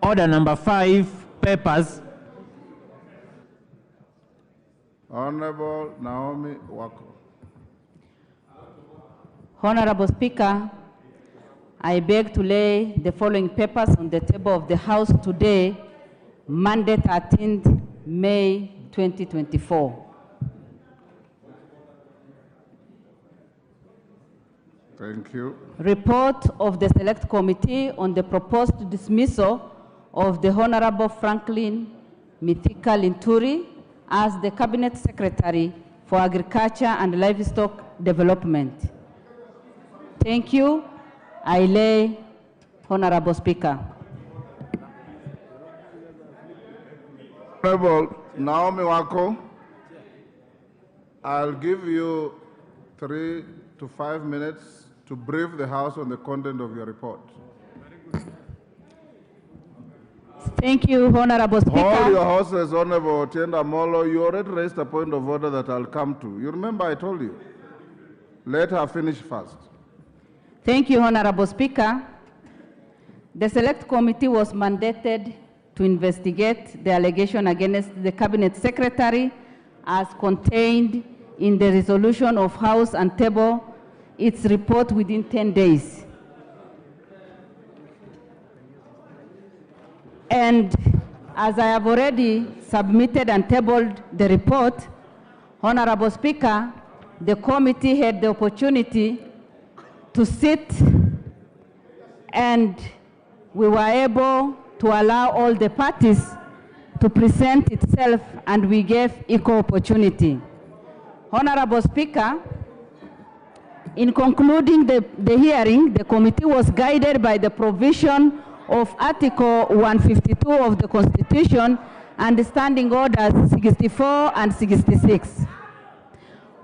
Order number 5, papers. Honorable Naomi Wako. Honorable Speaker, I beg to lay the following papers on the table of the House today, Monday, 13th May 2024. Thank you. Report of the Select Committee on the proposed dismissal of the Honorable Franklin Mithika Linturi as the Cabinet Secretary for Agriculture and Livestock Development. Thank you. I lay, Honorable Speaker. Honorable Naomi Wako, I'll give you 3 to 5 minutes to brief the House on the content of your report. Thank you, Honorable Speaker. Hold your horses, Honorable Otienda Molo. You already raised a point of order that I'll come to. You remember I told you. Let her finish first. Thank you, Honorable Speaker. The Select Committee was mandated to investigate the allegation against the Cabinet Secretary as contained in the resolution of House and table its report within 10 days. And as I have already submitted and tabled the report, Honorable Speaker, the committee had the opportunity to sit, and we were able to allow all the parties to present itself, and we gave equal opportunity. Honorable Speaker, in concluding the hearing, the committee was guided by the provision of Article 152 of the Constitution and Standing Orders 64 and 66.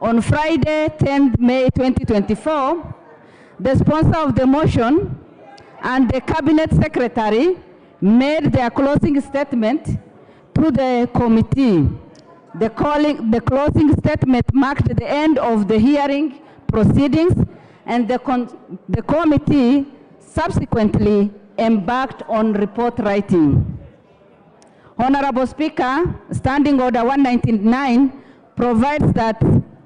On Friday, 10th May 2024, the sponsor of the motion and the Cabinet Secretary made their closing statement to the committee. The closing statement marked the end of the hearing proceedings, and the committee subsequently embarked on report writing. Honorable Speaker, Standing Order 199 provides that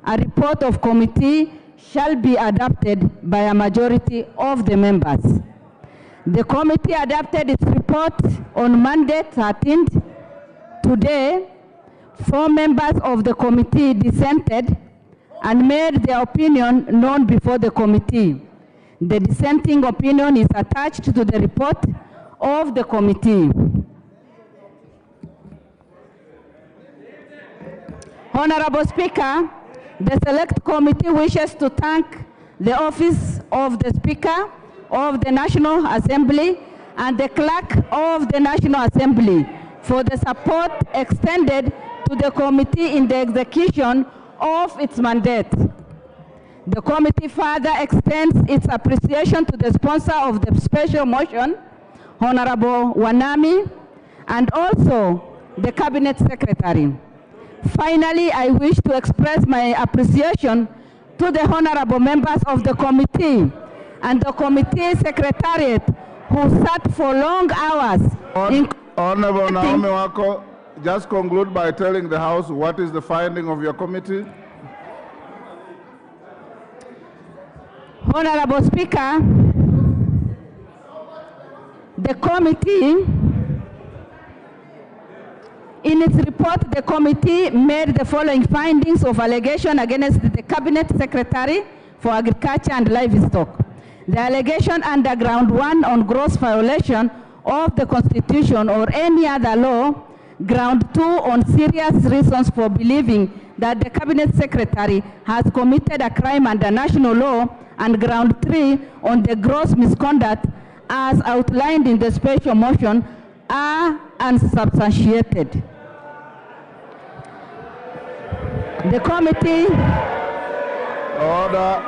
a report of committee shall be adopted by a majority of the members. The committee adopted its report on Monday, 13th. Today, 4 members of the committee dissented and made their opinion known before the committee. The dissenting opinion is attached to the report of the committee. Honorable Speaker, the Select Committee wishes to thank the Office of the Speaker of the National Assembly and the Clerk of the National Assembly for the support extended to the committee in the execution of its mandate. The committee further extends its appreciation to the sponsor of the special motion, Honorable Wanami, and also the Cabinet Secretary. Finally, I wish to express my appreciation to the honorable members of the committee and the committee secretariat who sat for long hours. Honorable Naomi Wako, just conclude by telling the House what is the finding of your committee. Honorable Speaker, the committee, in its report, the committee made the following findings of allegation against the Cabinet Secretary for Agriculture and Livestock. The allegation under Ground 1 on gross violation of the Constitution or any other law, Ground 2 on serious reasons for believing that the Cabinet Secretary has committed a crime under national law, and Ground 3 on the gross misconduct as outlined in the special motion are unsubstantiated. The committee... Order.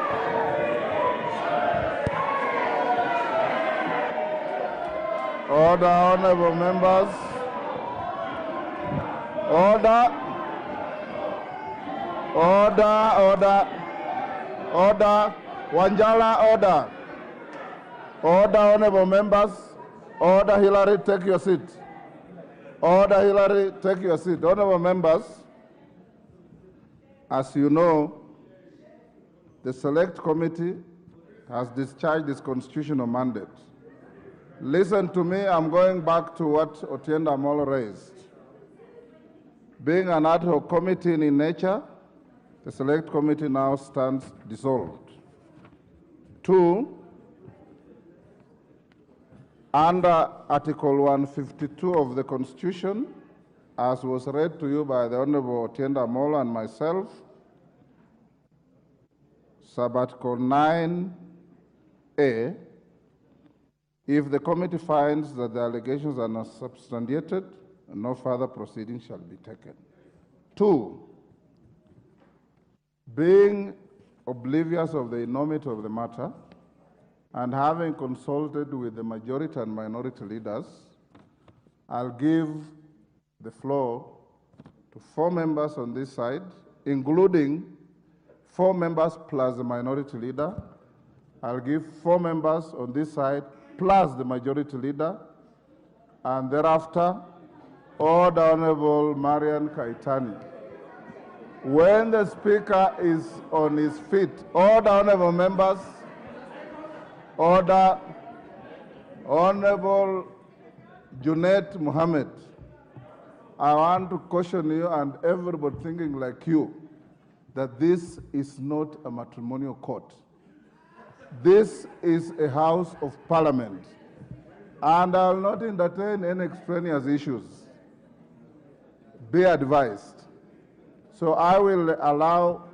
Order, honorable members. Order. Order, order. Order. Wanjala, order. Order, honorable members. Order, Hillary, take your seat. Order, Hillary, take your seat. Honorable members, as you know, the Select Committee has discharged its constitutional mandate. Listen to me, I'm going back to what Otiende Amolo raised. Being an ad hoc committee in nature, the Select Committee now stands dissolved. 2, under Article 152 of the Constitution, as was read to you by the Honorable Otiende Amolo and myself, Sub-Article 9A, if the committee finds that the allegations are not substantiated, no further proceedings shall be taken. 2, being oblivious of the enormity of the matter, and having consulted with the majority and minority leaders, I'll give the floor to 4 members on this side, including 4 members plus the minority leader. I'll give 4 members on this side plus the majority leader, and thereafter, all the Honorable Marian Kaitani. When the Speaker is on his feet, all the Honorable members, order, Honorable Junet Mohammed, I want to caution you and everybody thinking like you that this is not a matrimonial court. This is a house of parliament, and I will not entertain any extraneous issues. Be advised. So I will allow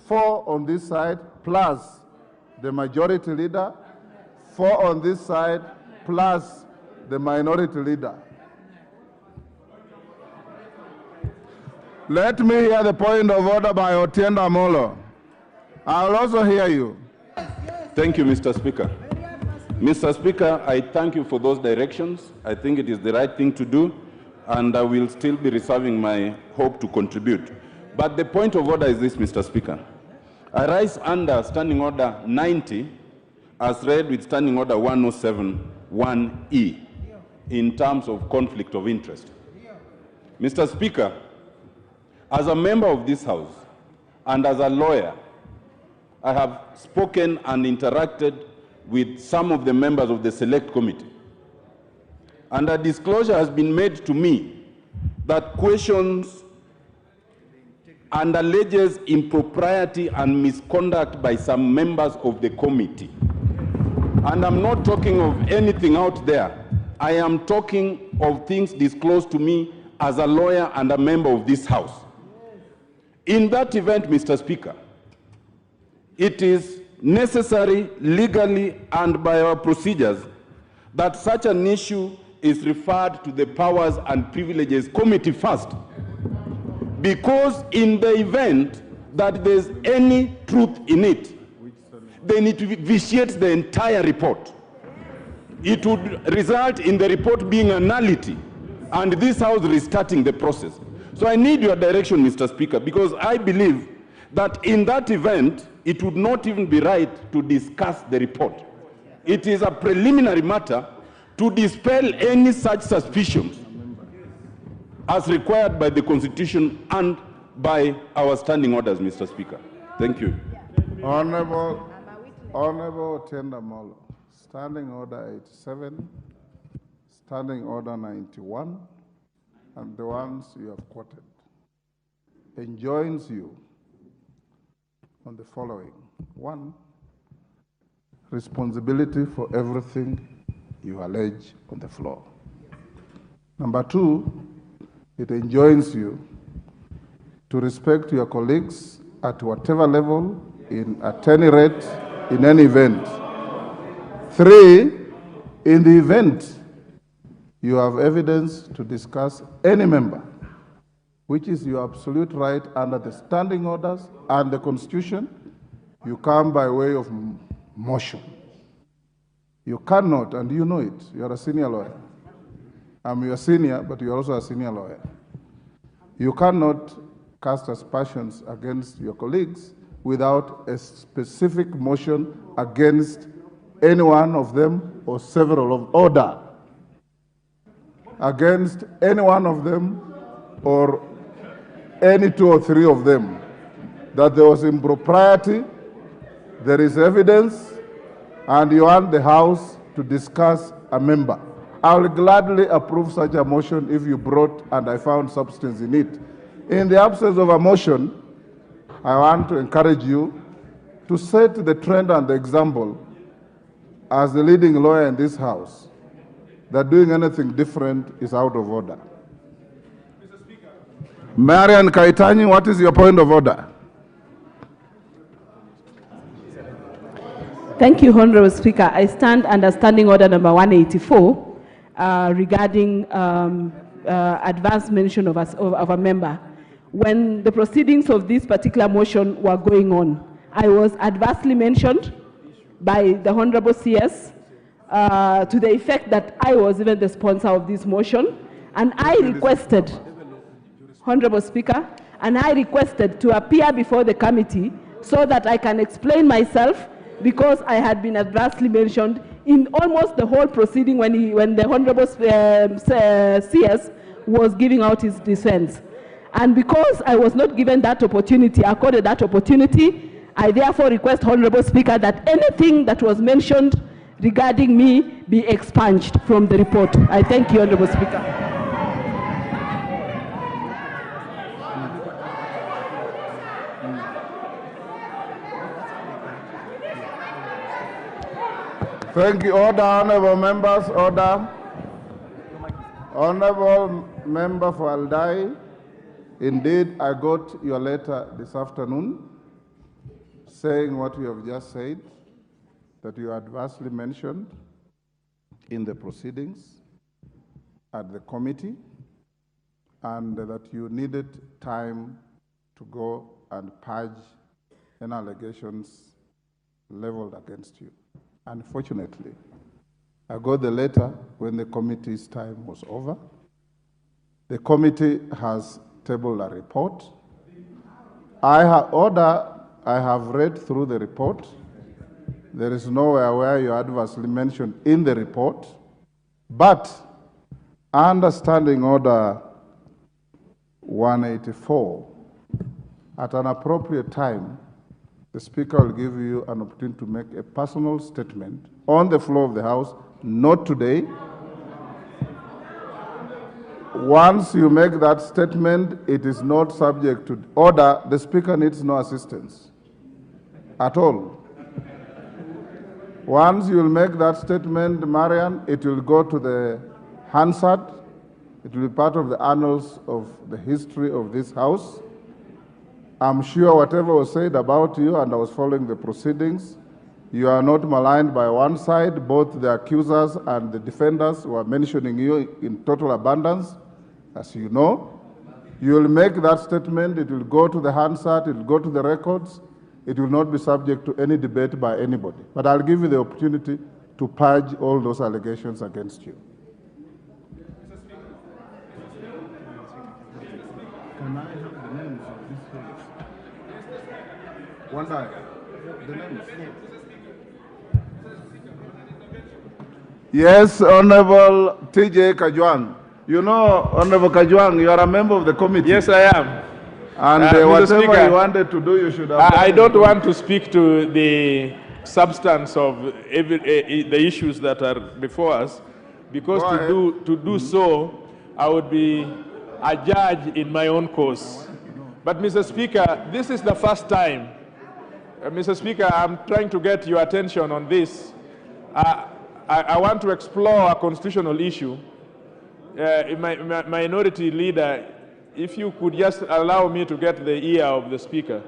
4 on this side plus the majority leader, 4 on this side plus the minority leader. Let me hear the point of order by Otiende Amolo. I will also hear you. Thank you, Mr. Speaker. Mr. Speaker, I thank you for those directions. I think it is the right thing to do, and I will still be reserving my hope to contribute. But the point of order is this, Mr. Speaker. I rise under Standing Order 90 as read with Standing Order 107(1)(e in terms of conflict of interest. Mr. Speaker, as a member of this House and as a lawyer, I have spoken and interacted with some of the members of the Select Committee. And a disclosure has been made to me that questions and alleges impropriety and misconduct by some members of the committee. And I'm not talking of anything out there. I am talking of things disclosed to me as a lawyer and a member of this House. In that event, Mr. Speaker, it is necessary legally and by our procedures that such an issue is referred to the Powers and Privileges Committee first. Because in the event that there's any truth in it, they need to vitiate the entire report. It would result in the report being a nullity and this House restarting the process. So I need your direction, Mr. Speaker, because I believe that in that event, it would not even be right to discuss the report. It is a preliminary matter to dispel any such suspicions as required by the Constitution and by our standing orders, Mr. Speaker. Thank you. Honorable Otiende Amolo, Standing Order 87, Standing Order 91, and the ones you have quoted, enjoins you on the following. 1, responsibility for everything you allege on the floor. Number 2, it enjoins you to respect your colleagues at whatever level, at any rate, in any event. 3, in the event you have evidence to discuss any member, which is your absolute right under the standing orders and the Constitution, you come by way of motion. You cannot, and you know it, you are a senior lawyer. I'm your senior, but you're also a senior lawyer. You cannot cast aspersions against your colleagues without a specific motion against any one of them or several of order. against any one of them or any two or three of them that there was impropriety, there is evidence, and you want the House to discuss a member. I will gladly approve such a motion if you brought and I found substance in it. In the absence of a motion, I want to encourage you to set the trend and the example as the leading lawyer in this House that doing anything different is out of order. Marian Kaitani, what is your point of order? Thank you, Honorable Speaker. I stand under Standing Order number 184 regarding advance mention of a member. When the proceedings of this particular motion were going on, I was adversely mentioned by the Honorable CS to the effect that I was even the sponsor of this motion, and I requested, Honorable Speaker, and I requested to appear before the committee so that I can explain myself, because I had been adversely mentioned in almost the whole proceeding when the Honorable CS was giving out his defense. And because I was not given that opportunity, accorded that opportunity, I therefore request, Honorable Speaker, that anything that was mentioned regarding me be expunged from the report. I thank you, Honorable Speaker. Thank you. Order, honorable members, order. Honorable member for Aldai, indeed, I got your letter this afternoon saying what you have just said, that you adversely mentioned in the proceedings at the committee, and that you needed time to go and purge any allegations leveled against you. Unfortunately, I got the letter when the committee's time was over. The committee has tabled a report. I have read through the report. There is nowhere where you adversely mentioned in the report, but under Standing Order 184, at an appropriate time, the Speaker will give you an opportunity to make a personal statement on the floor of the House, not today. Once you make that statement, it is not subject to order. The Speaker needs no assistance at all. Once you will make that statement, Marian, it will go to the Hansard. It will be part of the annals of the history of this House. I'm sure whatever was said about you, and I was following the proceedings, you are not maligned by one side. Both the accusers and the defenders were mentioning you in total abundance, as you know. You will make that statement, it will go to the Hansard, it will go to the records, it will not be subject to any debate by anybody. But I'll give you the opportunity to purge all those allegations against you. Can I have the names of these folks? One time. The names. Yes, Honorable TJ Kajwang. You know, Honorable Kajwang, you are a member of the committee. Yes, I am. And whatever Speaker, you wanted to do, you should have. I don't want to speak to the substance of the issues that are before us, because to do so, I would be a judge in my own cause. But, Mr. Speaker, this is the first time. Mr. Speaker, I'm trying to get your attention on this. I want to explore a constitutional issue. My minority leader, if you could just allow me to get the ear of the Speaker.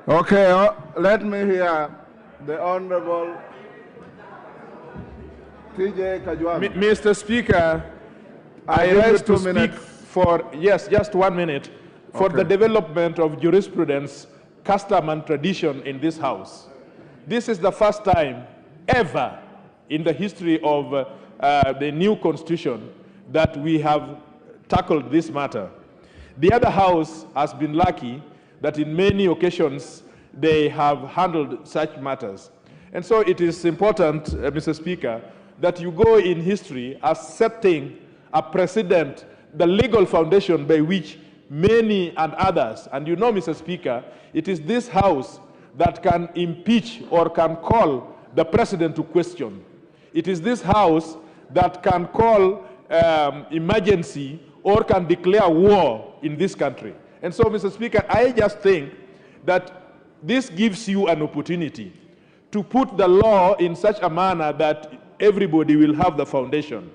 Okay, let me hear The Honorable TJ Kajwang. Mr. Speaker, I give you rise 2 to speak minutes. for, yes, just 1 minute, for Okay. the development of jurisprudence, custom and tradition in this House. This is the first time ever in the history of the new Constitution that we have tackled this matter. The other House has been lucky that in many occasions they have handled such matters. And so it is important, Mr. Speaker, that you go in history as setting a precedent, the legal foundation by which many and others, and you know, Mr. Speaker, it is this House that can impeach or can call the President to question. It is this House that can call emergency or can declare war in this country. And so, Mr. Speaker, I just think that this gives you an opportunity to put the law in such a manner that everybody will have the foundation.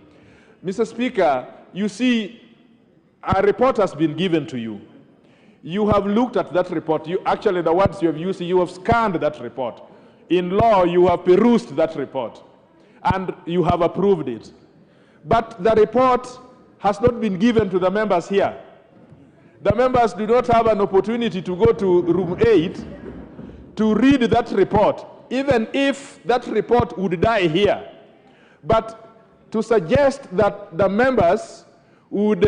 Mr. Speaker, you see, a report has been given to you. You have looked at that report. Actually, the words you have used, you have scanned that report. In law, you have perused that report, and you have approved it. But the report has not been given to the members here. The members do not have an opportunity to go to room 8 to read that report, even if that report would die here. But to suggest that the members would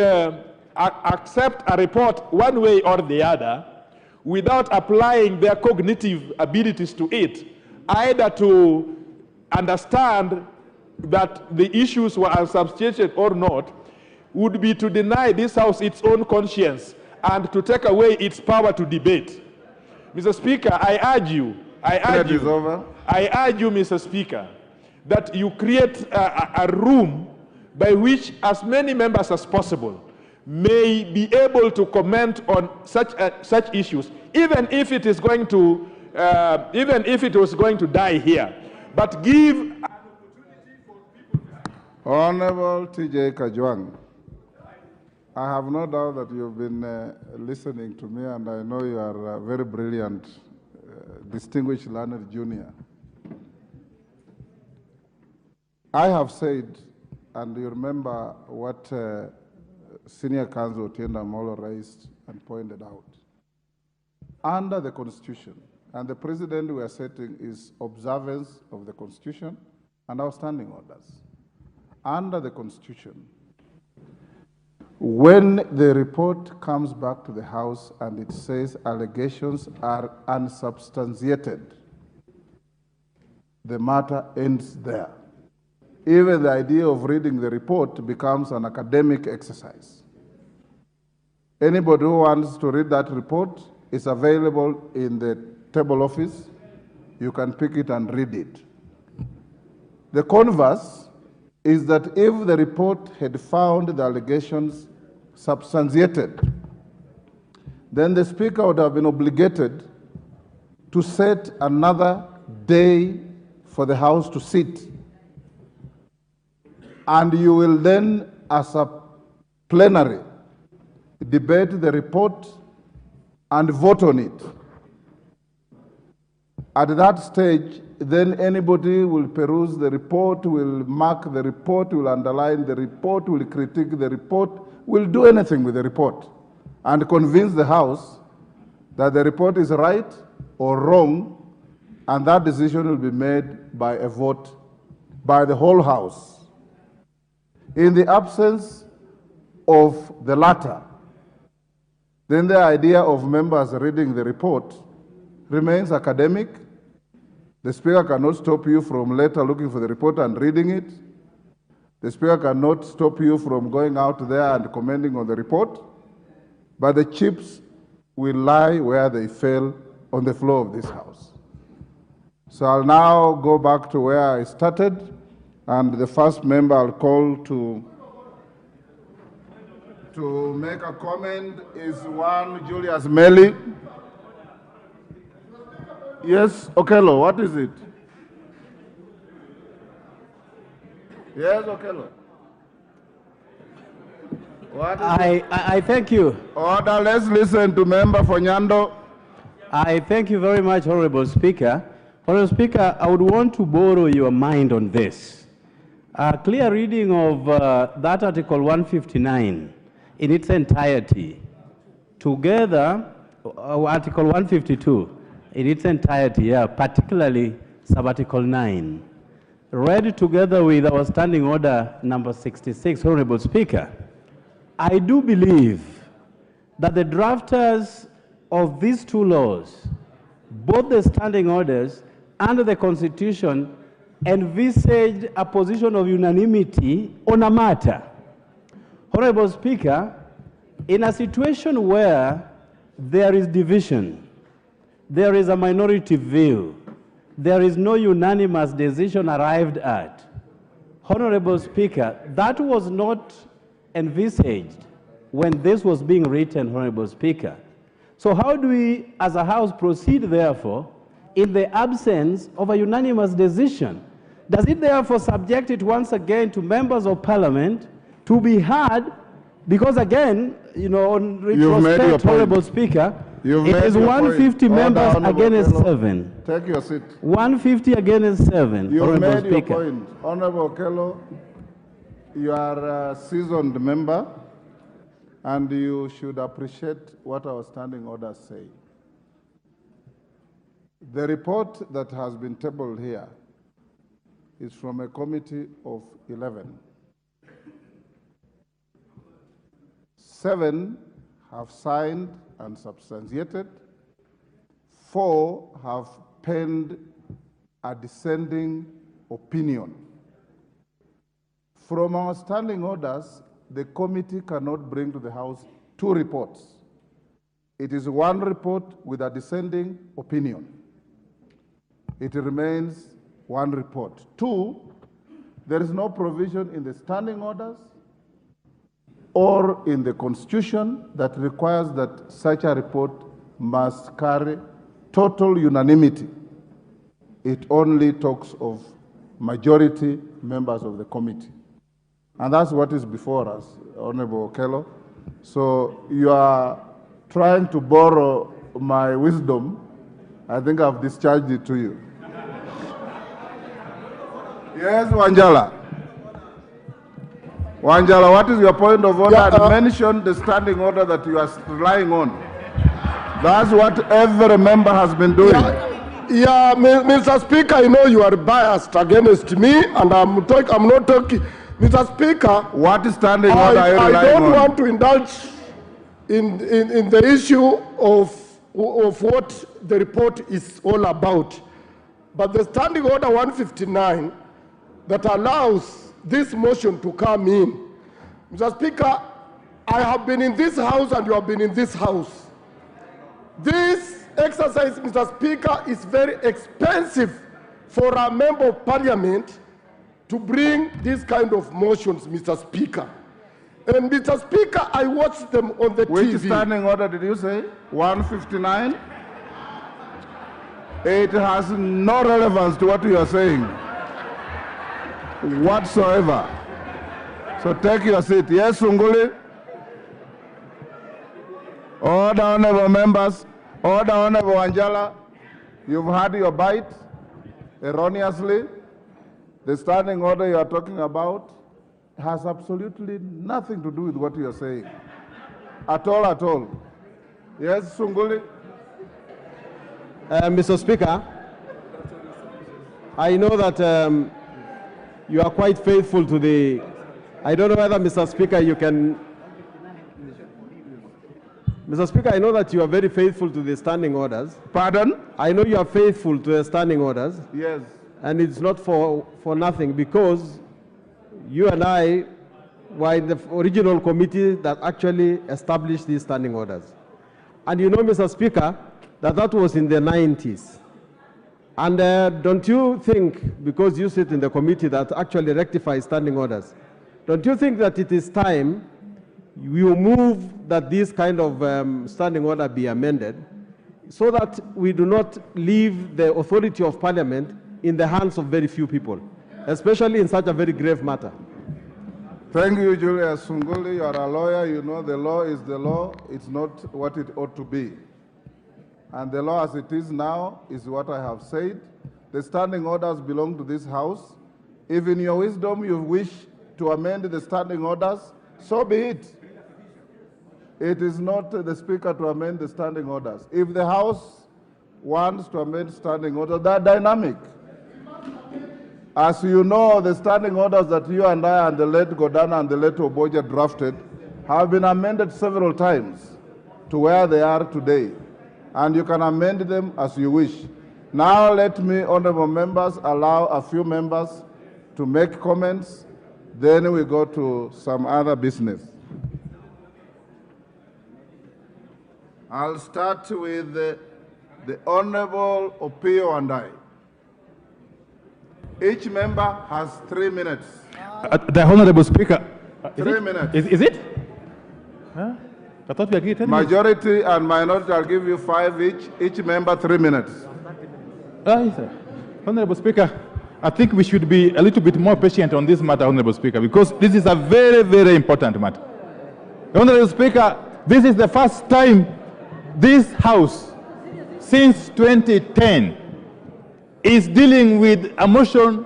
accept a report one way or the other without applying their cognitive abilities to it, either to understand that the issues were unsubstantiated or not, would be to deny this House its own conscience and to take away its power to debate. Mr. Speaker, I urge you, Mr. Speaker, that you create a room by which as many members as possible may be able to comment on such issues, even if it is going to, even if it was going to die here, but give an opportunity for people. Honorable TJ Kajwang, I have no doubt that you've been listening to me, and I know you are a very brilliant, distinguished learned junior. I have said, and you remember what Senior Counsel Otienda Molo raised and pointed out. Under the Constitution, and the President we are setting is observance of the Constitution and our standing orders. Under the Constitution, when the report comes back to the House and it says allegations are unsubstantiated, the matter ends there. Even the idea of reading the report becomes an academic exercise. Anybody who wants to read that report is available in the table office. You can pick it and read it. The converse is that if the report had found the allegations substantiated, then the Speaker would have been obligated to set another day for the House to sit. And you will then, as a plenary, debate the report and vote on it. At that stage, then anybody will peruse the report, will mark the report, will underline the report, will critique the report, will do anything with the report and convince the House that the report is right or wrong, and that decision will be made by a vote by the whole House. In the absence of the latter, then the idea of members reading the report remains academic. The Speaker cannot stop you from later looking for the report and reading it. The Speaker cannot stop you from going out there and commenting on the report. But the chips will lie where they fell on the floor of this House. So I'll now go back to where I started. And the first member I'll call to make a comment is one Julius Melly. Yes, Okello, what is it? Yes, Okello. What is I thank you. Order, let's listen to Member Fonyando. I thank you very much, Honorable Speaker, Honorable Speaker, I would want to borrow your mind on this. A clear reading of that Article 159 in its entirety, together, Article 152 in its entirety, particularly sub-Article 9, read together with our Standing Order number 66, Honorable Speaker, I do believe that the drafters of these two laws, both the Standing Orders and the Constitution, envisaged a position of unanimity on a matter. Honorable Speaker, in a situation where there is division, there is a minority view, there is no unanimous decision arrived at, Honorable Speaker, that was not envisaged when this was being written, Honorable Speaker. So how do we, as a House, proceed, therefore, in the absence of a unanimous decision? Does it therefore subject it once again to members of Parliament to be heard? Because again, you know, on retrospect, Honorable Speaker, it is 150 members against 7. Take your seat. 150 against 7. You've made your Speaker. point. Honorable Okello, you are a seasoned member, and you should appreciate what our standing orders say. The report that has been tabled here is from a committee of 11. 7 have signed and substantiated. 4 have penned a dissenting opinion. From our standing orders, the committee cannot bring to the House 2 reports. It is 1 report with a dissenting opinion. It remains 1 report. 2, there is no provision in the standing orders or in the Constitution that requires that such a report must carry total unanimity. It only talks of majority members of the committee. And that's what is before us, Honorable Okello. So you are trying to borrow my wisdom. I think I've discharged it to you. Yes, Wanjala. Wanjala, what is your point of order? And mention the standing order that you are relying on. That's what every member has been doing. Yeah, Mr. Speaker, I know you are biased against me, and I'm not talking. Mr. Speaker, what standing order are you relying on? I don't want to indulge in the issue of what the report is all about. But the standing order 159 that allows this motion to come in. Mr. Speaker, I have been in this House and you have been in this House. This exercise, Mr. Speaker, is very expensive for a member of Parliament to bring this kind of motions, Mr. Speaker. And Mr. Speaker, I watched them on the TV. Which standing order did you say? 159? It has no relevance to what you are saying whatsoever. So take your seat. Yes, Sunguli? Order, honorable members. Order, honorable Wanjala. You've had your bite erroneously. The standing order you are talking about has absolutely nothing to do with what you are saying. At all, at all. Yes, Sunguli? Mr. Speaker, I know that you are quite faithful to the... I don't know whether, Mr. Speaker, you can... Mr. Speaker, I know that you are very faithful to the standing orders. Pardon? I know you are faithful to the standing orders. Yes. And it's not for nothing, because you and I were in the original committee that actually established these standing orders. And you know, Mr. Speaker, that was in the 90s. And don't you think, because you sit in the committee that actually rectifies standing orders, don't you think that it is time you move that this kind of standing order be amended so that we do not leave the authority of Parliament in the hands of very few people, especially in such a very grave matter? Thank you, Julius Sunguli. You are a lawyer. You know the law is the law. It's not what it ought to be. And the law as it is now is what I have said. The standing orders belong to this House. If in your wisdom you wish to amend the standing orders, so be it. It is not the Speaker to amend the standing orders. If the House wants to amend standing orders, they're dynamic. As you know, the standing orders that you and I and the late Godana and the late Oboja drafted have been amended several times to where they are today. And you can amend them as you wish. Now let me, honorable members, allow a few members to make comments. Then we go to some other business. I'll start with the Honorable Opio and I. Each member has 3 minutes. The Honorable Speaker. 3 minutes. Is it? Huh? I thought we agreed 10 minutes. Majority and minority, I'll give you 5 each. Each member 3 minutes. Yes, Honorable Speaker, I think we should be a little bit more patient on this matter, Honorable Speaker, because this is a very, very important matter. Honorable Speaker, this is the first time this House, since 2010, is dealing with a motion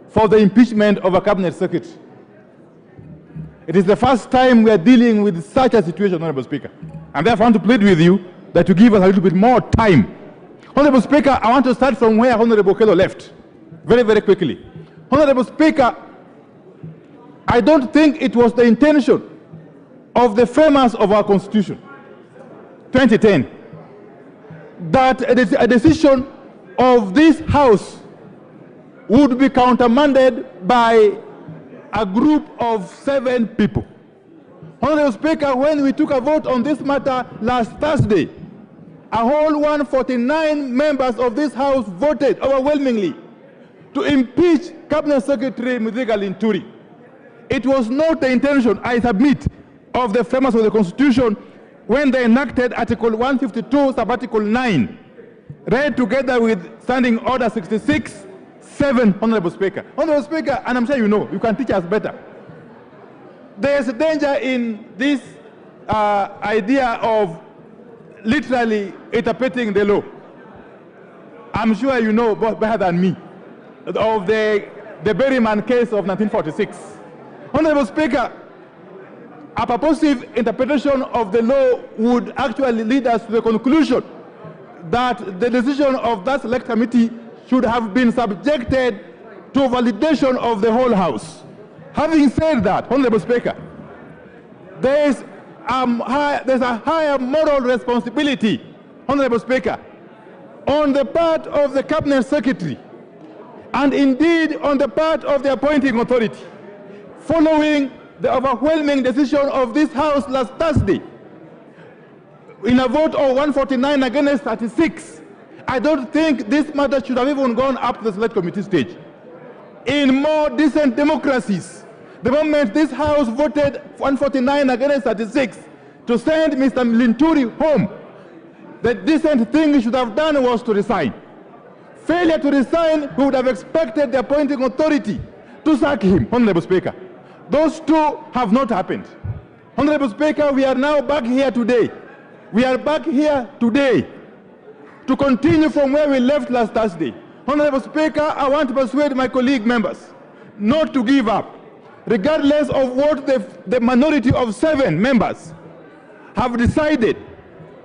for the impeachment of a cabinet secretary. It is the first time we are dealing with such a situation, Honorable Speaker. And therefore I want to plead with you that you give us a little bit more time. Honorable Speaker, I want to start from where Honorable Kelo left, very, very quickly. Honorable Speaker, I don't think it was the intention of the framers of our Constitution, 2010, that a decision of this House would be countermanded by a group of 7 people. Honorable Speaker, when we took a vote on this matter last Thursday, a whole 149 members of this House voted overwhelmingly to impeach Cabinet Secretary Mithika Linturi. It was not the intention, I submit, of the framers of the Constitution when they enacted Article 152, Sub-Article 9, read together with Standing Order 66(7), Honorable Speaker. Honorable Speaker, and I'm sure you know, you can teach us better. There is a danger in this idea of literally interpreting the law. I'm sure you know better than me of the Berryman case of 1946. Honorable Speaker, a purposive interpretation of the law would actually lead us to the conclusion that the decision of that select committee should have been subjected to validation of the whole House. Having said that, Honorable Speaker, there's a higher moral responsibility, Honorable Speaker, on the part of the Cabinet Secretary and indeed on the part of the appointing authority, following the overwhelming decision of this House last Thursday in a vote of 149 against 36. I don't think this matter should have even gone up to the select committee stage. In more decent democracies, the moment this House voted 149 against 36 to send Mr. Linturi home, the decent thing he should have done was to resign. Failure to resign, we would have expected the appointing authority to sack him, Honorable Speaker. Those two have not happened. Honorable Speaker, we are now back here today. We are back here today to continue from where we left last Thursday. Honorable Speaker, I want to persuade my colleague members not to give up, regardless of what the minority of 7 members have decided.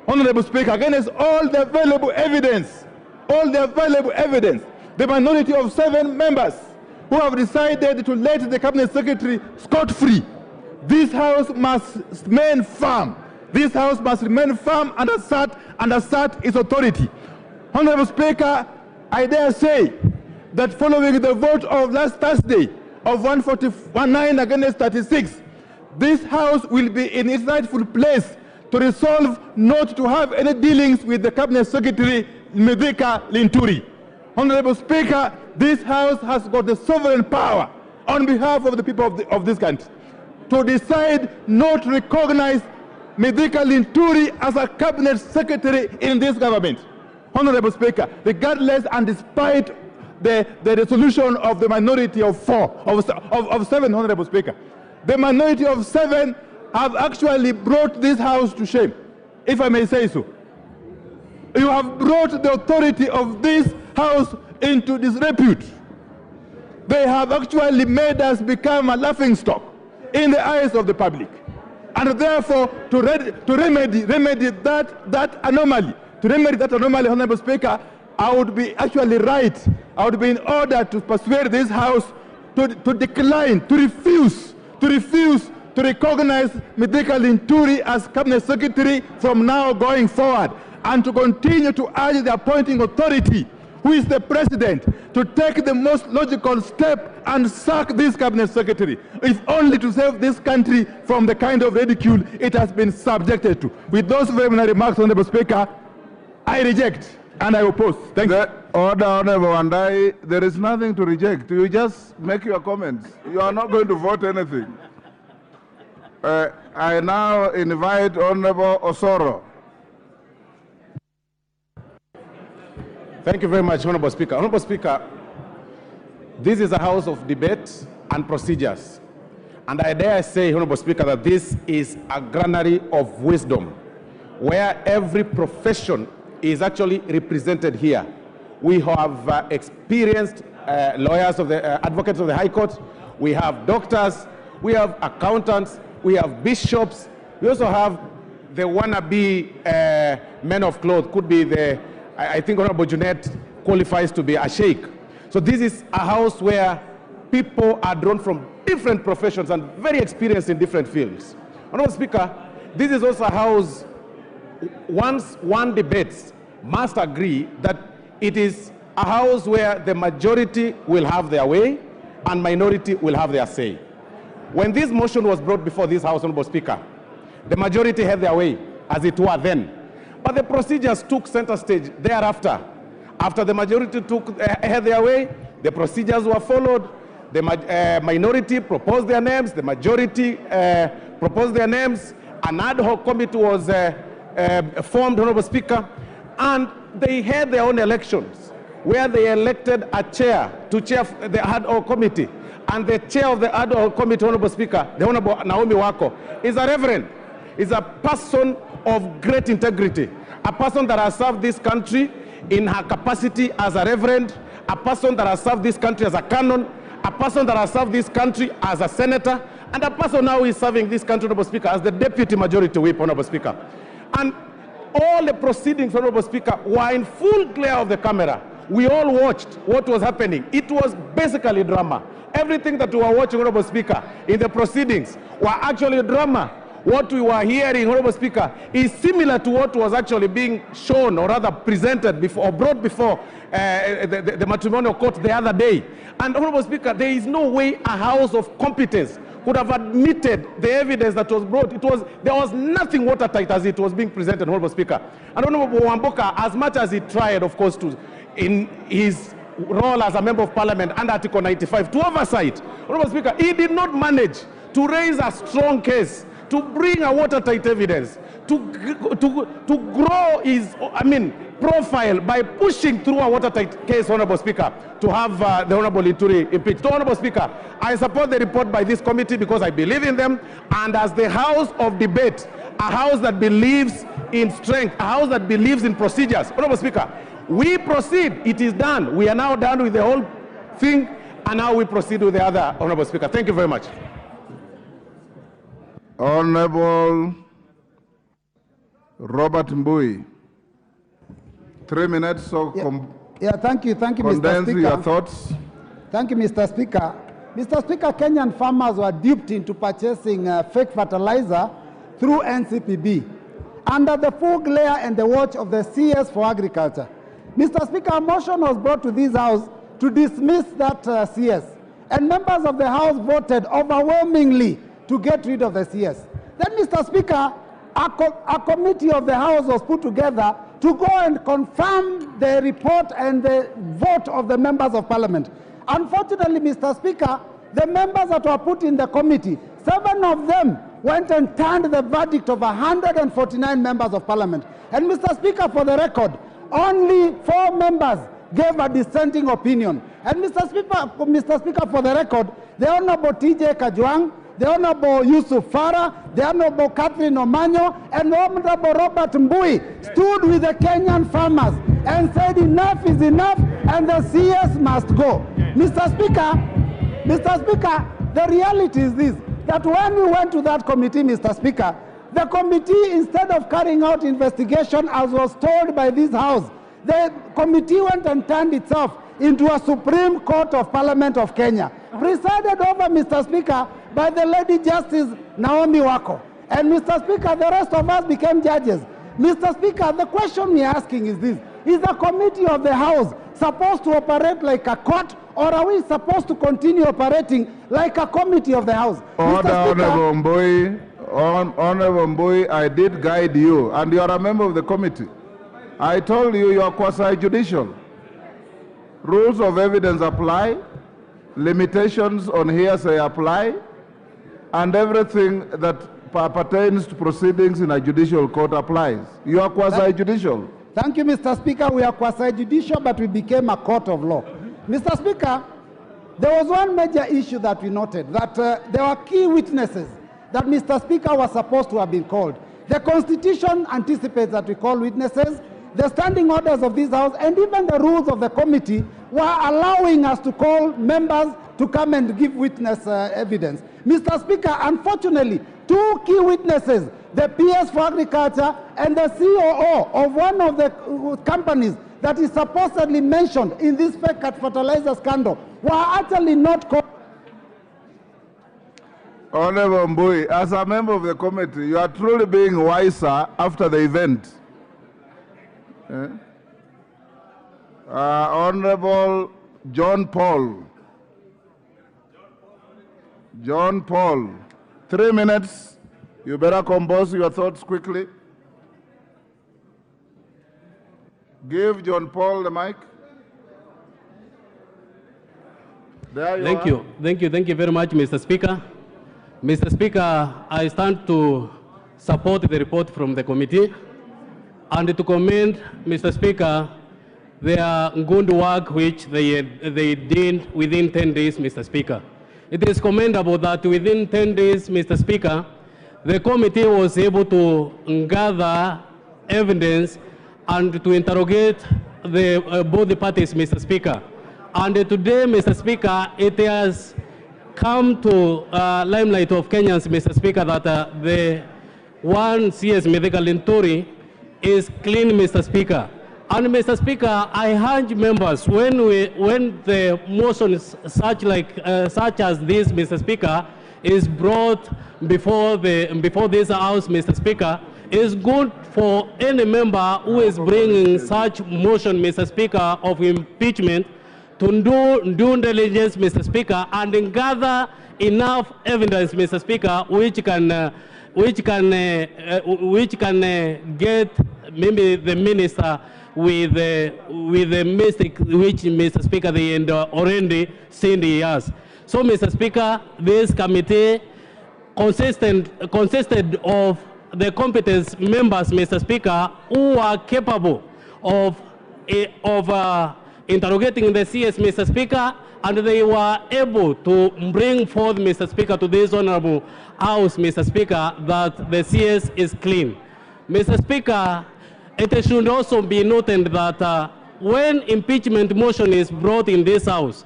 Honorable Speaker, against all the available evidence, the minority of 7 members who have decided to let the Cabinet Secretary scot-free. This House must remain firm. This House must remain firm and assert its authority. Honorable Speaker, I dare say that following the vote of last Thursday of 149 against 36, this House will be in its rightful place to resolve not to have any dealings with the Cabinet Secretary Mithika Linturi. Honorable Speaker, this House has got the sovereign power on behalf of the people of this country to decide not to recognize Mithika Linturi as a Cabinet Secretary in this government. Honorable Speaker, regardless and despite the resolution of the minority of 7, Honorable Speaker, the minority of 7 have actually brought this House to shame, if I may say so. You have brought the authority of this House into disrepute. They have actually made us become a laughingstock in the eyes of the public. And therefore, to remedy that anomaly, Honorable Speaker, I would be actually right. I would be in order to persuade this House to decline, to refuse to recognize Mithika Linturi as Cabinet Secretary from now going forward, and to continue to urge the appointing authority, who is the President, to take the most logical step and sack this Cabinet Secretary, if only to save this country from the kind of ridicule it has been subjected to. With those preliminary remarks, Honorable Speaker, I reject and I oppose. Thank you. Order, Honorable Wandai. There is nothing to reject. You just make your comments. You are not going to vote anything. I now invite Honorable Osoro. Thank you very much, Honorable Speaker. Honorable Speaker, this is a house of debate and procedures. And I dare say, Honorable Speaker, that this is a granary of wisdom, where every profession is actually represented here. We have experienced lawyers of the advocates of the High Court. We have doctors. We have accountants. We have bishops. We also have the wannabe men of cloth. Could be the, I think Honorable Junet qualifies to be a sheikh. So this is a house where people are drawn from different professions and very experienced in different fields. Honorable Speaker, this is also a house, once one debates, must agree that it is a house where the majority will have their way and minority will have their say. When this motion was brought before this House, Honorable Speaker, the majority had their way, as it were then. But the procedures took center stage thereafter. After the majority had their way, the procedures were followed. The minority proposed their names. The majority proposed their names. An ad hoc committee was formed, Honorable Speaker, and they had their own elections, where they elected a chair to chair the ad hoc committee. And the chair of the ad hoc committee, Honorable Speaker, the Honorable Naomi Wako, is a reverend, is a person of great integrity, a person that has served this country in her capacity as a reverend, a person that has served this country as a canon, a person that has served this country as a senator, and a person now is serving this country, Honorable Speaker, as the deputy majority whip, Honorable Speaker. And all the proceedings, Honorable Speaker, were in full glare of the camera. We all watched what was happening. It was basically drama. Everything that we were watching, Honorable Speaker, in the proceedings were actually drama. What we were hearing, Honorable Speaker, is similar to what was actually being shown, or rather presented before, or brought before the matrimonial court the other day. And Honorable Speaker, there is no way a house of competence could have admitted the evidence that was brought. There was nothing watertight as it was being presented, Honorable Speaker. And Honorable Wamboka, as much as he tried, of course, in his role as a member of parliament under Article 95 to oversight, Honorable Speaker, he did not manage to raise a strong case, to bring a watertight evidence, to grow his, profile by pushing through a watertight case, Honorable Speaker, to have the Honorable Linturi impeached. So, Honorable Speaker, I support the report by this committee because I believe in them, and as the house of debate, a house that believes in strength, a house that believes in procedures, Honorable Speaker, we proceed. It is done. We are now done with the whole thing, and now we proceed with the other, Honorable Speaker. Thank you very much. Honorable Robert Mbui, 3 minutes. So thank you, Mr. condense Speaker. your thoughts. Thank you, Mr. Speaker. Mr. Speaker, Kenyan farmers were duped into purchasing fake fertilizer through NCPB under the full glare and the watch of the CS for Agriculture. Mr. Speaker, a motion was brought to this House to dismiss that CS, and members of the House voted overwhelmingly to get rid of the CS. Then, Mr. Speaker, a committee of the House was put together to go and confirm the report and the vote of the members of Parliament. Unfortunately, Mr. Speaker, the members that were put in the committee, 7 of them went and turned the verdict of 149 members of Parliament. And Mr. Speaker, for the record, only 4 members gave a dissenting opinion. And Mr. Speaker, for the record, the Honorable T.J. Kajwang, the Honorable Yusuf Farah, the Honorable Catherine Omanyo, and the Honorable Robert Mbui stood with the Kenyan farmers and said enough is enough and the CS must go. Mr. Speaker, the reality is this, that when we went to that committee, Mr. Speaker, the committee, instead of carrying out investigation as was told by this House, the committee went and turned itself into a Supreme Court of Parliament of Kenya, presided over, Mr. Speaker, by the Lady Justice Naomi Wako. And Mr. Speaker, the rest of us became judges. Mr. Speaker, the question we're asking is this: is the committee of the House supposed to operate like a court, or are we supposed to continue operating like a committee of the House? Order, Honorable Mbui. Honorable Mbui, I did guide you, and you are a member of the committee. I told you you are quasi-judicial. Rules of evidence apply, limitations on hearsay apply, and everything that pertains to proceedings in a judicial court applies. You are quasi-judicial. Thank you, Mr. Speaker. We are quasi-judicial, but we became a court of law. Mr. Speaker, there was one major issue that we noted, that there were key witnesses that Mr. Speaker was supposed to have been called. The Constitution anticipates that we call witnesses. The standing orders of this House and even the rules of the committee were allowing us to call members to come and give witness evidence. Mr. Speaker, unfortunately, two key witnesses, the PS for Agriculture and the COO of one of the companies that is supposedly mentioned in this fake fertilizer scandal, were actually not called. Honorable Mbui, as a member of the committee, you are truly being wiser after the event. Honorable John Paul. John Paul, 3 minutes. You better compose your thoughts quickly. Give John Paul the mic. There you Thank are. you. Thank you very much, Mr. Speaker. Mr. Speaker, I stand to support the report from the committee and to commend, Mr. Speaker, their good work which they did within 10 days, Mr. Speaker. It is commendable that within 10 days, Mr. Speaker, the committee was able to gather evidence and to interrogate both the parties, Mr. Speaker. And today, Mr. Speaker, it has come to limelight of Kenyans, Mr. Speaker, that the one CS medical Linturi is clean, Mr. Speaker. And Mr. Speaker, I urge members, when the motions such as this, Mr. Speaker, is brought before this House, Mr. Speaker, it's good for any member who is bringing such motion, Mr. Speaker, of impeachment to do due diligence, Mr. Speaker, and gather enough evidence, Mr. Speaker, which can get maybe the minister with the mistake which, Mr. Speaker, they already seen the years. So, Mr. Speaker, this committee consisted of the competent members, Mr. Speaker, who are capable of interrogating the CS, Mr. Speaker, and they were able to bring forth, Mr. Speaker, to this honorable House, Mr. Speaker, that the CS is clean. Mr. Speaker, it should also be noted that when impeachment motion is brought in this House,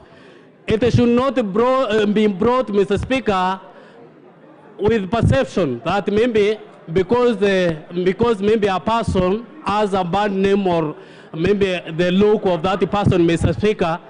it should not be brought, Mr. Speaker, with perception that maybe because maybe a person has a bad name or maybe the look of that person, Mr. Speaker,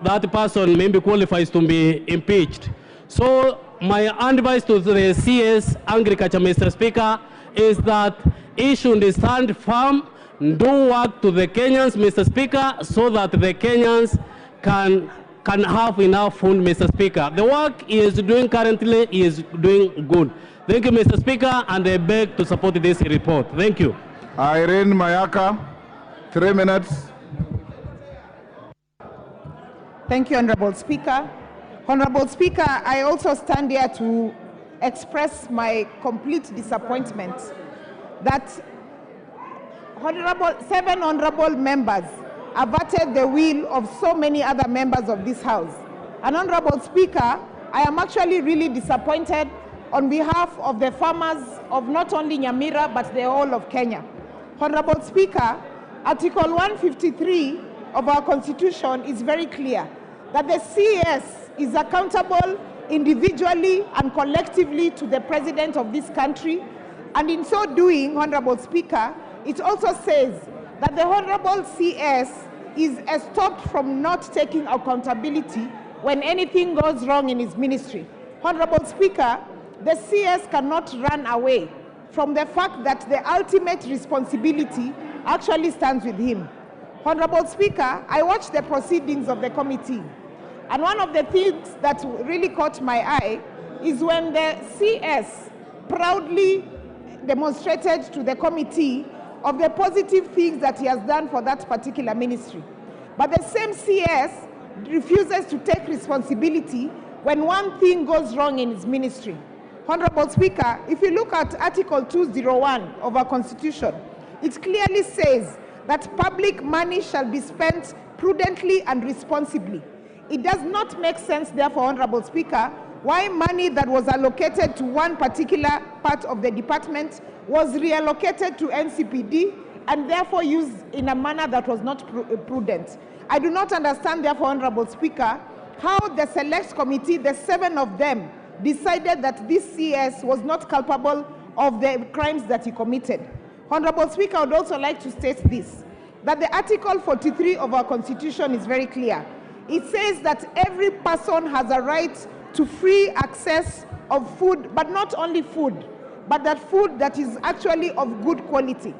that person maybe qualifies to be impeached. So my advice to the CS Agriculture, Mr. Speaker, is that he should stand firm, do work to the Kenyans, Mr. Speaker, so that the Kenyans can have enough food, Mr. Speaker. The work he is doing currently is doing good. Thank you, Mr. Speaker, and I beg to support this report. Thank you. Irene Mayaka, 3 minutes. Thank you, Honorable Speaker. Honorable Speaker, I also stand here to express my complete disappointment that 7 honorable members averted the will of so many other members of this House. And Honorable Speaker, I am actually really disappointed on behalf of the farmers of not only Nyamira, but the whole of Kenya. Honorable Speaker, Article 153 of our Constitution is very clear that the CES is accountable individually and collectively to the President of this country. And in so doing, Honorable Speaker, it also says that the Honorable CS is stopped from not taking accountability when anything goes wrong in his ministry. Honorable Speaker, the CS cannot run away from the fact that the ultimate responsibility actually stands with him. Honorable Speaker, I watched the proceedings of the committee, and one of the things that really caught my eye is when the CS proudly demonstrated to the committee of the positive things that he has done for that particular ministry. But the same CS refuses to take responsibility when one thing goes wrong in his ministry. Honorable Speaker, if you look at Article 201 of our Constitution, it clearly says that public money shall be spent prudently and responsibly. It does not make sense, therefore, Honorable Speaker, why money that was allocated to one particular part of the department was reallocated to NCPD and therefore used in a manner that was not prudent. I do not understand, therefore, Honorable Speaker, how the Select Committee, the 7 of them, decided that this CS was not culpable of the crimes that he committed. Honorable Speaker, I would also like to state this, that the Article 43 of our Constitution is very clear. It says that every person has a right to free access of food, but not only food, but that food that is actually of good quality.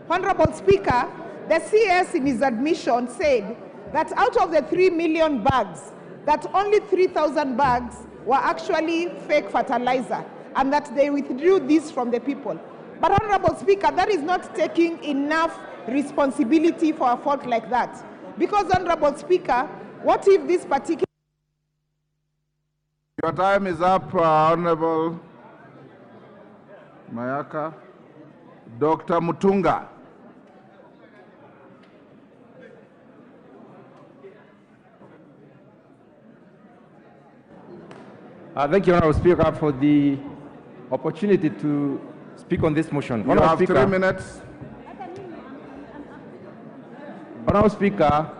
Honorable Speaker, the CS in his admission said that out of the 3 million bags, that only 3,000 bags were actually fake fertilizer, and that they withdrew this from the people. But Honorable Speaker, that is not taking enough responsibility for a fault like that. Because Honorable Speaker, what if this particular... Your time is up, Honorable Mayaka. Dr. Mutunga. Thank you, Honorable Speaker, for the opportunity to speak on this motion. You have 3 minutes. Honorable Speaker,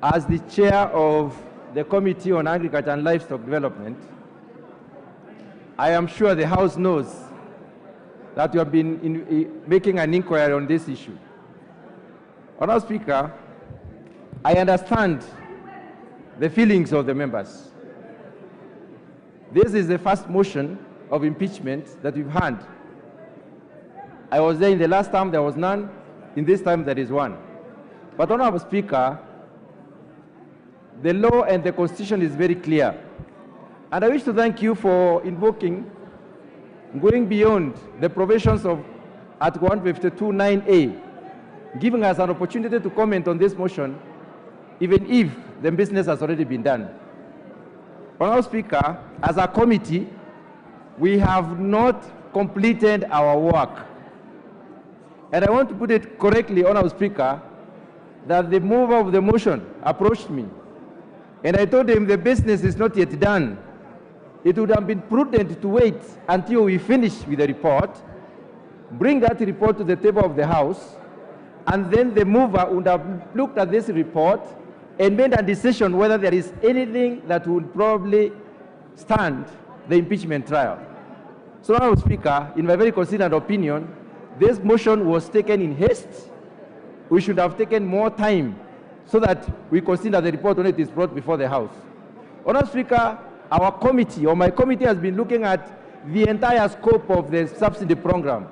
as the chair of the Committee on Agriculture and Livestock Development, I am sure the House knows that you have been making an inquiry on this issue. Honorable Speaker, I understand the feelings of the members. This is the first motion of impeachment that we've had. I was there in the last time, there was none. In this time, there is one. But Honorable Speaker, the law and the Constitution is very clear. And I wish to thank you for invoking, going beyond the provisions of Article 152(9)(a), giving us an opportunity to comment on this motion, even if the business has already been done. Honorable Speaker, as a committee, we have not completed our work. And I want to put it correctly, Honorable Speaker, that the mover of the motion approached me, and I told him the business is not yet done. It would have been prudent to wait until we finish with the report, bring that report to the table of the House, and then the mover would have looked at this report and made a decision whether there is anything that would probably stand the impeachment trial. So, Honorable Speaker, in my very considered opinion, this motion was taken in haste. We should have taken more time so that we consider the report when it is brought before the House. Honorable Speaker, our committee, or my committee, has been looking at the entire scope of the subsidy program,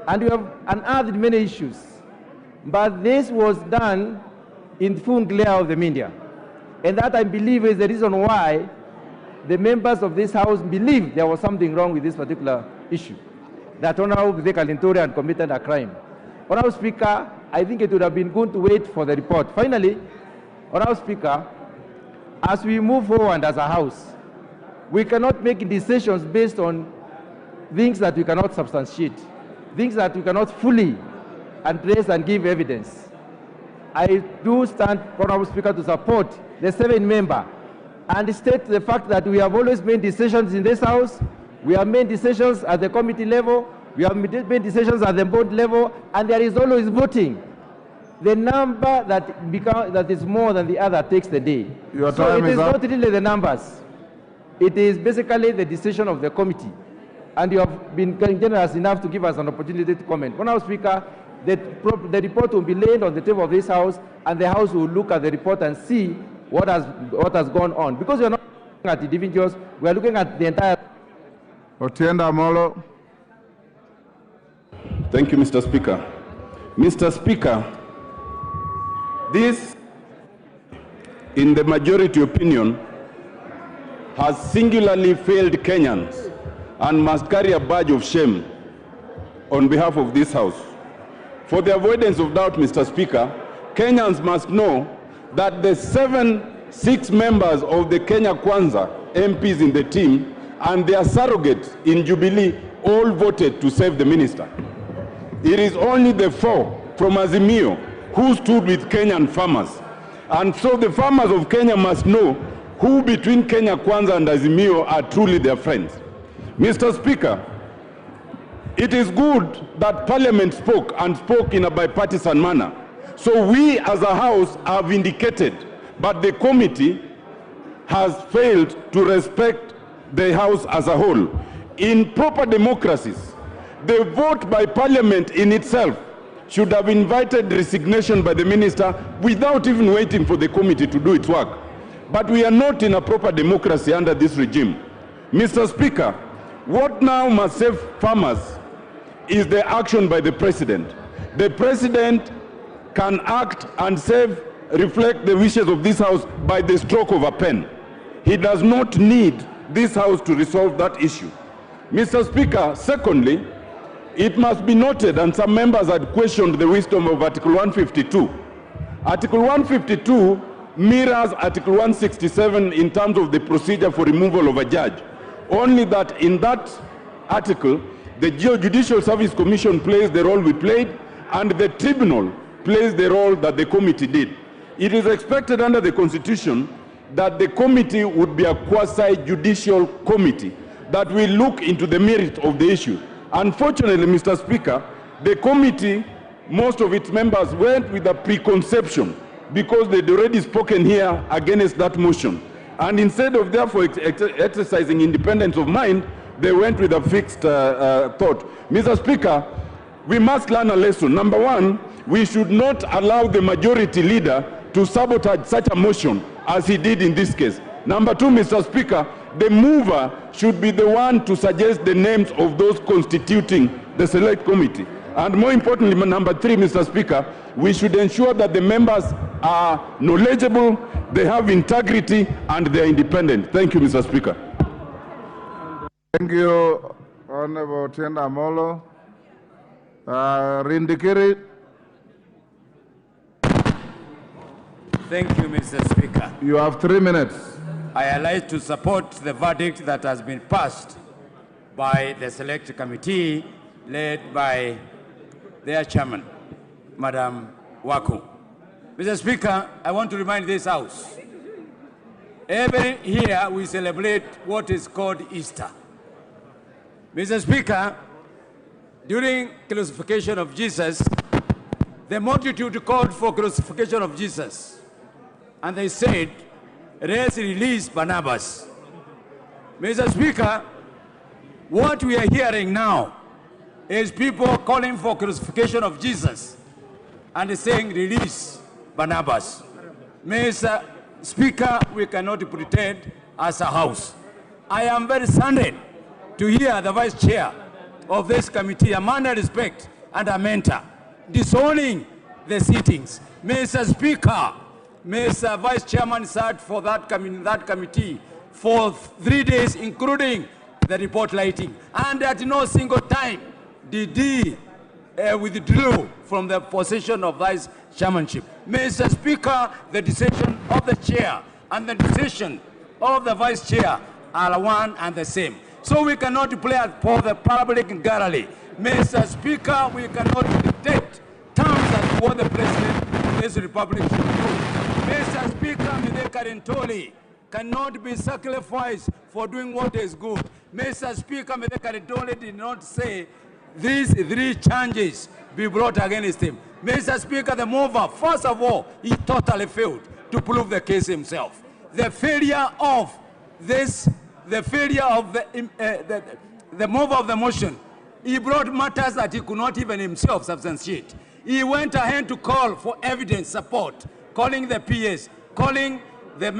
and we have unearthed many issues. But this was done in full glare of the media, and that, I believe, is the reason why the members of this House believe there was something wrong with this particular issue, that Honorable Linturi'S had committed a crime. Honorable Speaker, I think it would have been good to wait for the report. Finally, Honorable Speaker, as we move forward as a House, we cannot make decisions based on things that we cannot substantiate, things that we cannot fully address and give evidence. I do stand, Honorable Speaker, to support the 7-member and state the fact that we have always made decisions in this House, we have made decisions at the committee level, we have made decisions at the board level, and there is always voting. The number that is more than the other takes the day. Your so time it is up. not really the numbers. It is basically the decision of the committee. And you have been generous enough to give us an opportunity to comment. Honourable Speaker, the report will be laid on the table of this House, and the House will look at the report and see what has gone on. Because we are not looking at individuals, we are looking at the entire... Otienda Amolo. Thank you, Mr. Speaker. Mr. Speaker, this, in the majority opinion, has singularly failed Kenyans and must carry a badge of shame on behalf of this House. For the avoidance of doubt, Mr. Speaker, Kenyans must know that the 6 members of the Kenya Kwanza MPs in the team and their surrogates in Jubilee all voted to save the minister. It is only the 4 from Azimio who stood with Kenyan farmers. And so the farmers of Kenya must know who between Kenya Kwanza and Azimio are truly their friends. Mr. Speaker, it is good that Parliament spoke and spoke in a bipartisan manner. So we as a House have indicated, but the committee has failed to respect the House as a whole. In proper democracies, the vote by Parliament in itself should have invited resignation by the minister without even waiting for the committee to do its work. But we are not in a proper democracy under this regime. Mr. Speaker, what now must save farmers is the action by the President. The President can act and reflect the wishes of this House by the stroke of a pen. He does not need this House to resolve that issue. Mr. Speaker, secondly, it must be noted, and some members had questioned the wisdom of Article 152. Article 152 mirrors Article 167 in terms of the procedure for removal of a judge. Only that in that article, the Judicial Service Commission plays the role we played, and the tribunal plays the role that the committee did. It is expected under the Constitution that the committee would be a quasi-judicial committee that will look into the merit of the issue. Unfortunately, Mr. Speaker, the committee, most of its members went with a preconception because they'd already spoken here against that motion. And instead of therefore exercising independence of mind, they went with a fixed thought. Mr. Speaker, we must learn a lesson. Number one, we should not allow the majority leader to sabotage such a motion as he did in this case. Number two, Mr. Speaker, the mover should be the one to suggest the names of those constituting the select committee. And more importantly, number three, Mr. Speaker, we should ensure that the members are knowledgeable, they have integrity, and they are independent. Thank you, Mr. Speaker. Thank you, Honorable Otienda Amolo. Rindikiri. Thank you, Mr. Speaker. You have 3 minutes. I like to support the verdict that has been passed by the Select Committee led by their chairman, Madam Waku. Mr. Speaker, I want to remind this House, every year we celebrate what is called Easter. Mr. Speaker, during crucifixion of Jesus, the multitude called for crucifixion of Jesus, and they said, let's release Barnabas. Mr. Speaker, what we are hearing now is people calling for crucifixion of Jesus and saying release Barnabas. Mr. Speaker, we cannot pretend as a House. I am very saddened to hear the Vice Chair of this committee, a man of respect and a mentor, disowning the sittings. Mr. Speaker, Mr. Vice Chairman sat for that committee for 3 days, including the report lighting, and at no single time did he withdraw from the position of Vice Chairmanship. Mr. Speaker, the decision of the Chair and the decision of the Vice Chair are one and the same. So we cannot play for the public gallery. Mr. Speaker, we cannot dictate terms as what the President of this Republic should do. Mr. Speaker, Mide Karintoli, cannot be sacrificed for doing what is good. Mr. Speaker, Mr. Karitole did not say these 3 charges be brought against him. Mr. Speaker, the mover, first of all, he totally failed to prove the case himself. The failure of this, the failure of the mover of the motion, he brought matters that he could not even himself substantiate. He went ahead to call for evidence support, calling the PS, calling the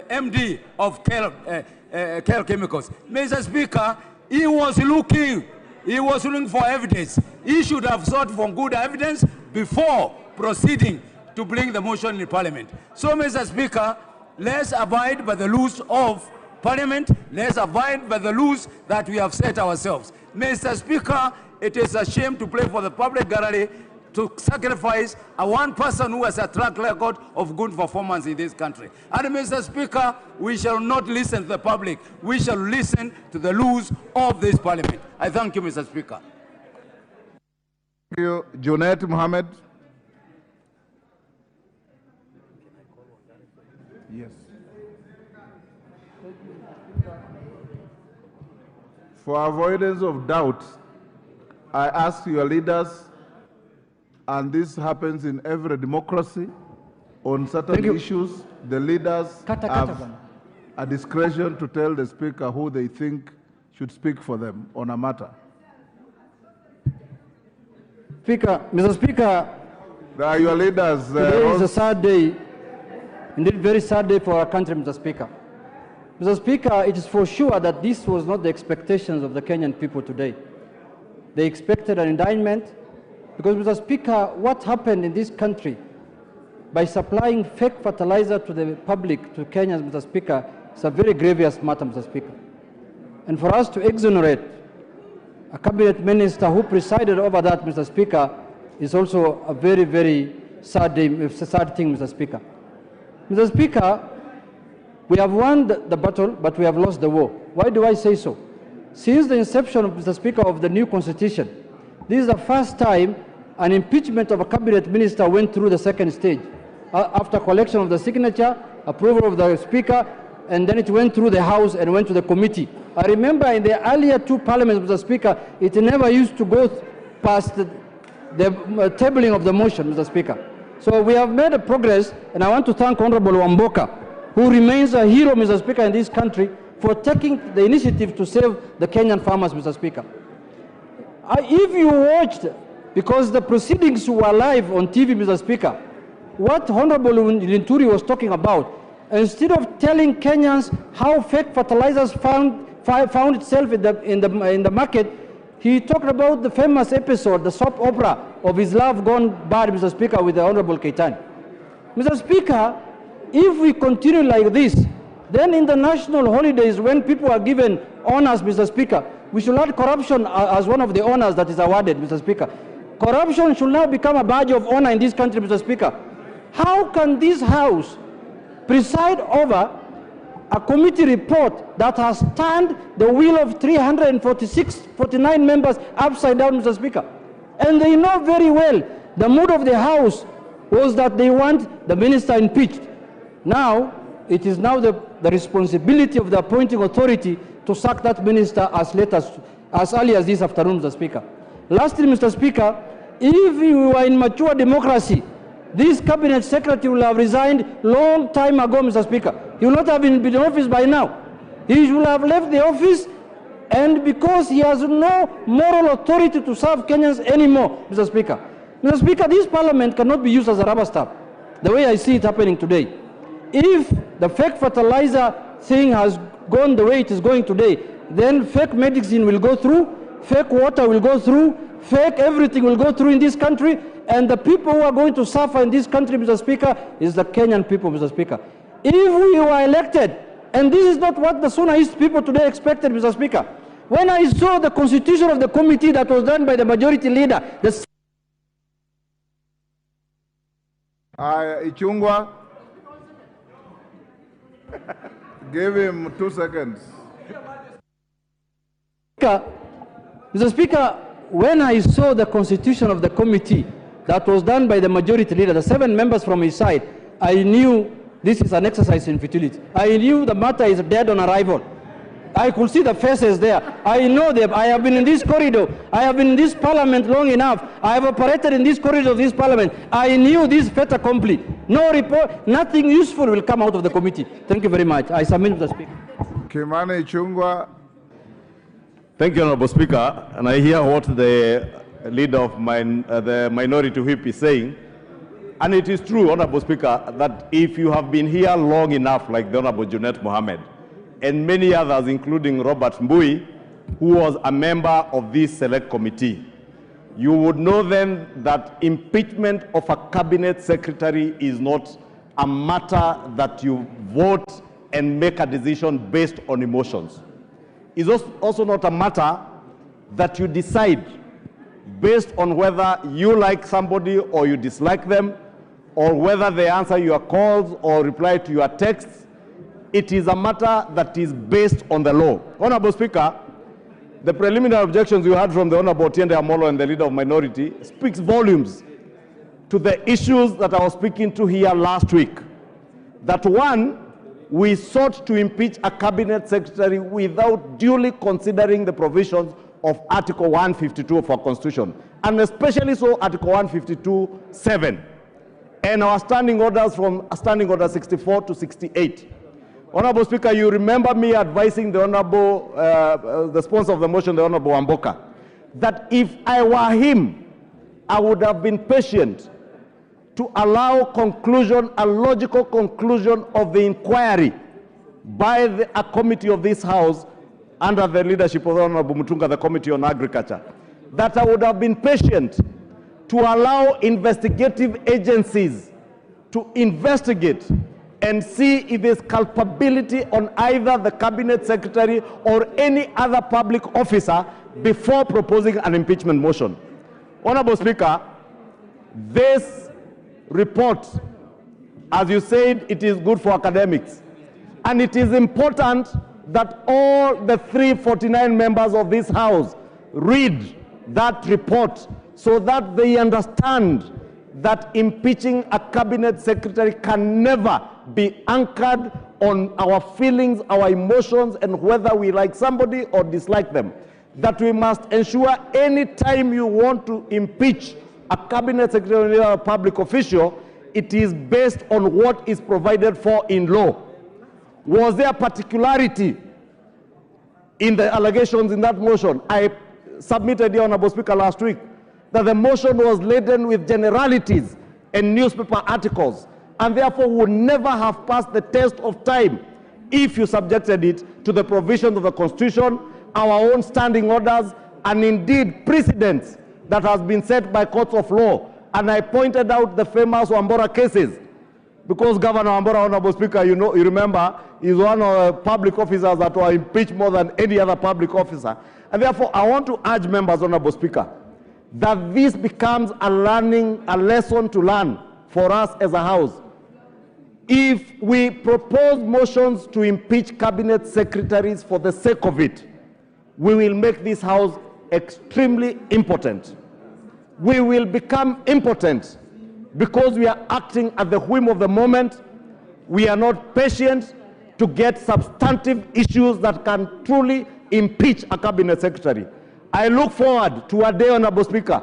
MD of Care Chemicals. Mr. Speaker, he was looking for evidence. He should have sought for good evidence before proceeding to bring the motion in Parliament. So, Mr. Speaker, let's abide by the rules of Parliament. Let's abide by the rules that we have set ourselves. Mr. Speaker, it is a shame to play for the public gallery to sacrifice one person who has a track record of good performance in this country. And Mr. Speaker, we shall not listen to the public. We shall listen to the rules of this Parliament. I thank you, Mr. Speaker. Thank you. Junaid Mohammed. Yes. For avoidance of doubt, I ask your leaders, and this happens in every democracy, on certain issues, the leaders have a discretion to tell the Speaker who they think should speak for them on a matter. Mr. Speaker, your leaders. Today is a sad day, indeed very sad day for our country, Mr. Speaker. Mr. Speaker, it is for sure that this was not the expectations of the Kenyan people today. They expected an indictment because, Mr. Speaker, what happened in this country by supplying fake fertilizer to the public, to Kenyans, Mr. Speaker, is a very grievous matter, Mr. Speaker. And for us to exonerate a cabinet minister who presided over that, Mr. Speaker, is also a very, very sad thing, Mr. Speaker. Mr. Speaker, we have won the battle, but we have lost the war. Why do I say so? Since the inception, Mr. Speaker, of the new constitution, this is the first time an impeachment of a cabinet minister went through the second stage. After collection of the signature, approval of the Speaker, and then it went through the House and went to the committee. I remember in the earlier 2 parliaments, Mr. Speaker, it never used to go past the tabling of the motion, Mr. Speaker. So we have made a progress, and I want to thank Honorable Wamboka, who remains a hero, Mr. Speaker, in this country, for taking the initiative to save the Kenyan farmers, Mr. Speaker. If you watched, because the proceedings were live on TV, Mr. Speaker, what Honorable Linturi was talking about, instead of telling Kenyans how fake fertilizers found itself in the market, he talked about the famous episode, the soap opera of his love gone bad, Mr. Speaker, with the Honorable Keitani. Mr. Speaker, if we continue like this, then in the national holidays, when people are given honors, Mr. Speaker, we should add corruption as one of the honors that is awarded, Mr. Speaker. Corruption should now become a badge of honor in this country, Mr. Speaker. How can this House preside over a committee report that has turned the wheel of 49 members upside down, Mr. Speaker? And they know very well the mood of the House was that they want the minister impeached. Now, it is now the responsibility of the appointing authority to sack that minister as early as this afternoon, Mr. Speaker. Lastly, Mr. Speaker, if we were in mature democracy, this cabinet secretary will have resigned long time ago, Mr. Speaker. He will not have been in office by now. He will have left the office, and because he has no moral authority to serve Kenyans anymore, Mr. Speaker. Mr. Speaker, this parliament cannot be used as a rubber stamp, the way I see it happening today. If the fake fertilizer thing has gone the way it is going today, then fake medicine will go through, fake water will go through, fake everything will go through in this country, and the people who are going to suffer in this country, Mr. Speaker, is the Kenyan people, Mr. Speaker. If we were elected, and this is not what the Suna East people today expected, Mr. Speaker, when I saw the constitution of the committee that was done by the majority leader, Ichungwa, give him 2 seconds. Mr. Speaker, when I saw the constitution of the committee that was done by the majority leader, the 7 members from his side, I knew This is an exercise in futility. I knew the matter is dead on arrival. I could see the faces there. I know them. I have been in this corridor. I have been in this parliament long enough. I have operated in this corridor of this parliament. I knew this fait accompli. No report, nothing useful will come out of the committee. Thank you very much. I submit to the Speaker. Kimani Ichung'wah. Thank you, Honorable Speaker. And I hear what the leader of the minority whip is saying. And it is true, Honorable Speaker, that if you have been here long enough, like the Honorable Junet Mohammed, and many others, including Robert Mbui, who was a member of this select committee, you would know then that impeachment of a cabinet secretary is not a matter that you vote and make a decision based on emotions. It's also not a matter that you decide based on whether you like somebody or you dislike them, or whether they answer your calls or reply to your texts. It is a matter that is based on the law. Honorable Speaker, the preliminary objections you had from the Honorable Otiende Amolo and the leader of minority speaks volumes to the issues that I was speaking to here last week. That one, we sought to impeach a cabinet secretary without duly considering the provisions of Article 152 of our Constitution, and especially so Article 152(7), and our standing orders from Standing Order 64 to 68. Honorable Speaker, you remember me advising the Honorable, the sponsor of the motion, the Honorable Amboka, that if I were him, I would have been patient to allow conclusion, a logical conclusion of the inquiry by a committee of this House under the leadership of the Honorable Mutunga, the Committee on Agriculture, that I would have been patient to allow investigative agencies to investigate and see if there's culpability on either the cabinet secretary or any other public officer before proposing an impeachment motion. Honorable Speaker, this report, as you said, it is good for academics. And it is important that all the 349 members of this House read that report so that they understand that impeaching a cabinet secretary can never be anchored on our feelings, our emotions, and whether we like somebody or dislike them. That we must ensure any time you want to impeach a cabinet secretary or a public official, it is based on what is provided for in law. Was there particularity in the allegations in that motion? I submitted, the Honorable Speaker, last week, that the motion was laden with generalities and newspaper articles, and therefore would never have passed the test of time if you subjected it to the provisions of the Constitution, our own standing orders, and indeed precedents that has been set by courts of law. And I pointed out the famous Wambora cases, because Governor Wambora, Honorable Speaker, you remember, is one of the public officers that were impeached more than any other public officer. And therefore, I want to urge members, Honorable Speaker, that this becomes a lesson to learn for us as a House. If we propose motions to impeach cabinet secretaries for the sake of it, we will make this House extremely impotent. We will become impotent because we are acting at the whim of the moment. We are not patient to get substantive issues that can truly impeach a cabinet secretary. I look forward to a day, Honorable Speaker,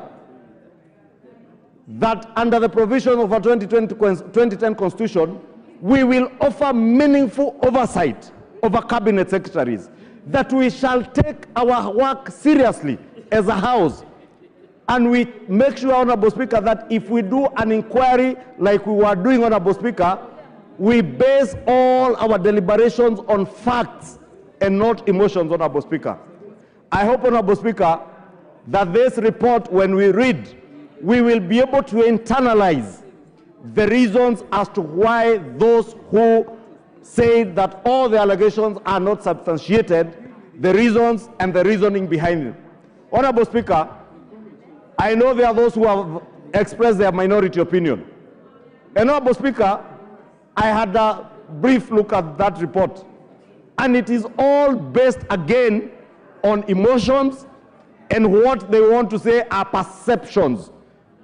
that under the provision of our 2010 Constitution, we will offer meaningful oversight over cabinet secretaries, that we shall take our work seriously as a House, and we make sure, Honorable Speaker, that if we do an inquiry like we were doing, Honorable Speaker, we base all our deliberations on facts and not emotions, Honorable Speaker. I hope, Honorable Speaker, that this report, when we read, we will be able to internalize the reasons as to why those who say that all the allegations are not substantiated, the reasons and the reasoning behind it. Honorable Speaker, I know there are those who have expressed their minority opinion. And Honorable Speaker, I had a brief look at that report, and it is all based again on emotions and what they want to say are perceptions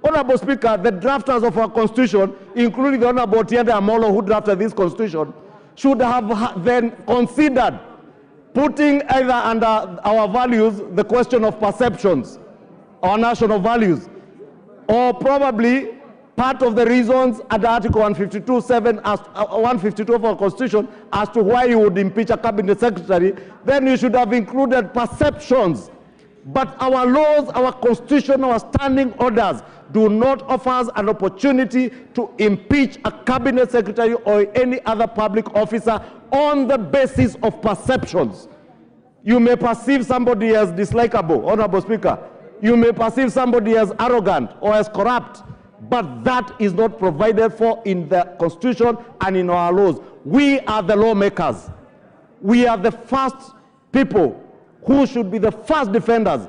Honorable Speaker, the drafters of our Constitution, including the Honorable Otiende Amolo, who drafted this Constitution, should have then considered putting either under our values the question of perceptions, our national values, or probably part of the reasons under Article 152 of our Constitution as to why you would impeach a cabinet secretary, then you should have included perceptions. But our laws, our Constitution, our standing orders do not offer us an opportunity to impeach a cabinet secretary or any other public officer on the basis of perceptions. You may perceive somebody as dislikable, Honorable Speaker. You may perceive somebody as arrogant or as corrupt, but that is not provided for in the Constitution and in our laws. We are the lawmakers. We are the first people who should be the first defenders.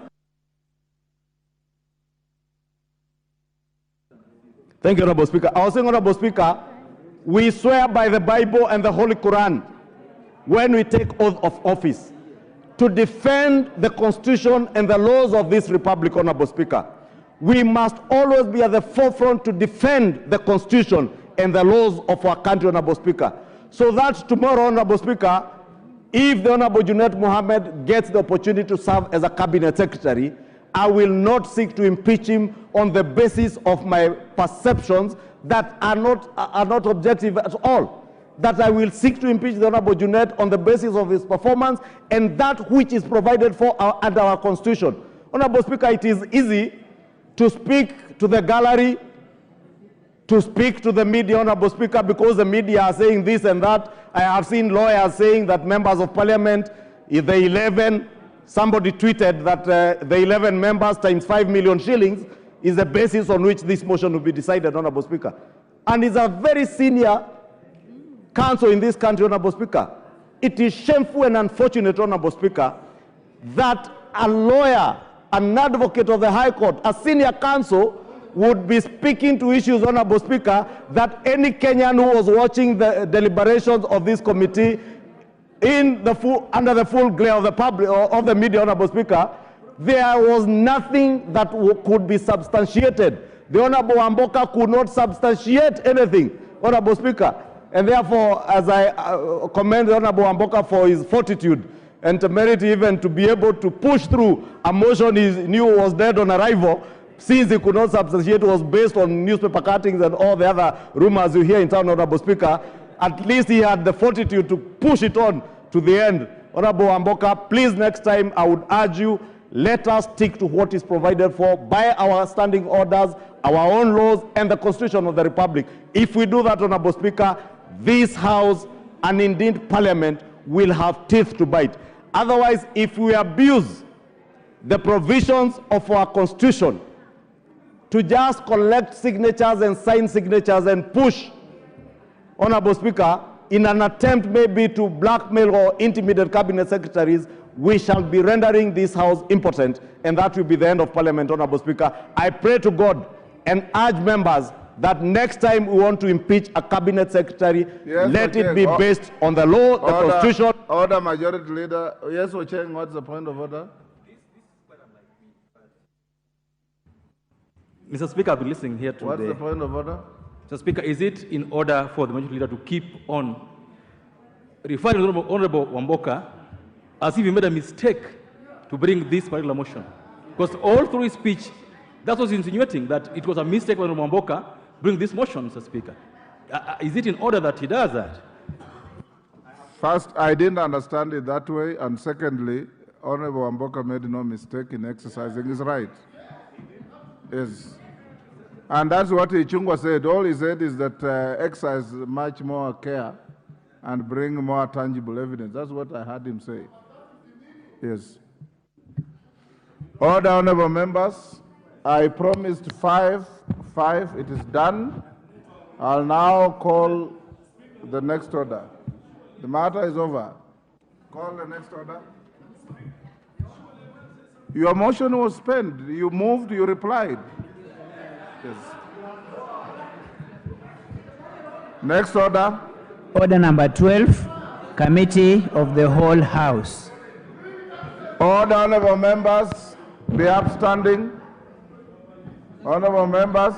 Thank you, Honorable Speaker. I was saying, Honorable Speaker, we swear by the Bible and the Holy Quran when we take oath of office to defend the Constitution and the laws of this Republic, Honorable Speaker. We must always be at the forefront to defend the Constitution and the laws of our country, Honorable Speaker. So that tomorrow, Honorable Speaker, if the Honorable Junet Mohammed gets the opportunity to serve as a cabinet secretary, I will not seek to impeach him on the basis of my perceptions that are not objective at all. That I will seek to impeach the Honorable Junet on the basis of his performance and that which is provided for under our Constitution. Honorable Speaker, it is easy to speak to the gallery, to speak to the media, Honorable Speaker, because the media are saying this and that. I have seen lawyers saying that members of parliament, if the 11, somebody tweeted that the 11 members times 5 million shillings is the basis on which this motion will be decided, Honorable Speaker. And it's a very senior counsel in this country, Honorable Speaker. It is shameful and unfortunate, Honorable Speaker, that a lawyer, an advocate of the High Court, a senior counsel, would be speaking to issues, Honorable Speaker, that any Kenyan who was watching the deliberations of this committee under the full glare of the public of the media, Honorable Speaker, there was nothing that could be substantiated. The Honorable Wamboka could not substantiate anything, Honorable Speaker. And therefore, as I commend the Honorable Wamboka for his fortitude and to merit even to be able to push through a motion he knew was dead on arrival, since he could not substantiate, was based on newspaper cuttings and all the other rumors you hear in town, Honorable Speaker. At least he had the fortitude to push it on to the end. Honorable Wamboka, please next time I would urge you, let us stick to what is provided for by our standing orders, our own laws, and the Constitution of the Republic. If we do that, Honorable Speaker, this House and indeed Parliament will have teeth to bite. Otherwise, if we abuse the provisions of our Constitution to just collect signatures and sign signatures and push, Honorable Speaker, in an attempt maybe to blackmail or intimidate cabinet secretaries, we shall be rendering this House impotent, and that will be the end of Parliament, Honorable Speaker. I pray to God and urge members that next time we want to impeach a cabinet secretary, yes, let it be based on the law, the Constitution. Order, Majority Leader. Yes, Ocheng, what's the point of order? Mr. Speaker, I've been listening here today. What's the point of order? Mr. Speaker, is it in order for the Majority Leader to keep on referring to Honorable Wamboka as if he made a mistake to bring this particular motion? Because all through his speech, that was insinuating that it was a mistake for Honorable Wamboka bring this motion, Mr. Speaker. Is it in order that he does that? First, I didn't understand it that way, and secondly, Honorable Wamboka made no mistake in exercising his right. Yes. And that's what Ichungwa said. All he said is that exercise much more care and bring more tangible evidence. That's what I heard him say. Yes. Order, honorable members. I promised five. It is done. I'll now call the next order. The matter is over. Call the next order. Your motion was spent. You moved, you replied. Yes. Next order. Order number 12, Committee of the Whole House. Order, honorable members, be upstanding. Honorable members,